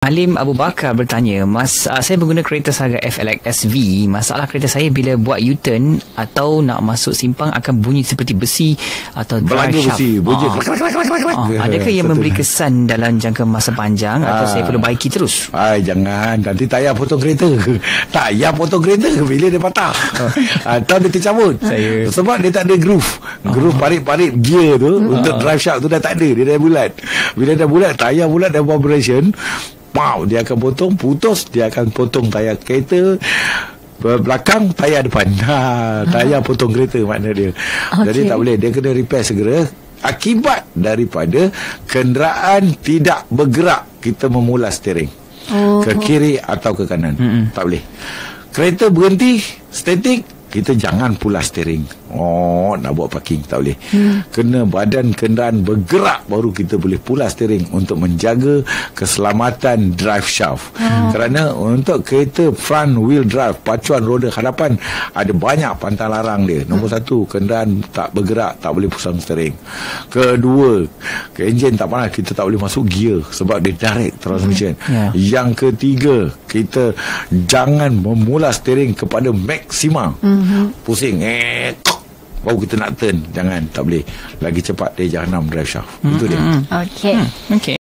Halim Abu Bakar bertanya, saya menggunakan kereta Saga FLX SV. Masalah kereta saya bila buat U-turn atau nak masuk simpang akan bunyi seperti besi atau drive shaft. Bunyi adakah ia memberi kesan dalam jangka masa panjang atau saya perlu baiki terus? Jangan, nanti tayar potong kereta. Tayar potong kereta bila dia patah atau dia tercabut. Sebab dia tak ada groove. Groove parit-parit gear tu untuk drive shaft tu dah tak ada. Dia dah bulat. Bila dah bulat, tayar bulat dan vibration, dia akan potong, putus, dia akan potong tayar kereta belakang, tayar depan. Tayar potong kereta makna dia. Jadi tak boleh, dia kena repair segera. Akibat daripada kenderaan tidak bergerak, kita memulas steering ke kiri atau ke kanan. Tak boleh. Kereta berhenti statik, kita jangan pulas steering. Nak buat parking, tak boleh. Kena badan kenderaan bergerak baru kita boleh pulas steering untuk menjaga keselamatan drive shaft. Kerana untuk kereta front wheel drive, pacuan roda hadapan, ada banyak pantang larang dia. Nombor satu, kenderaan tak bergerak, tak boleh pusang steering. Kedua, enjin tak panas, kita tak boleh masuk gear sebab dia direct transmission. Yang ketiga, kita jangan memulas steering kepada maksimum. Pusing baru kita nak turn. Jangan, tak boleh. Lagi cepat dia Jahanam drive shaft. Itu dia. Okey.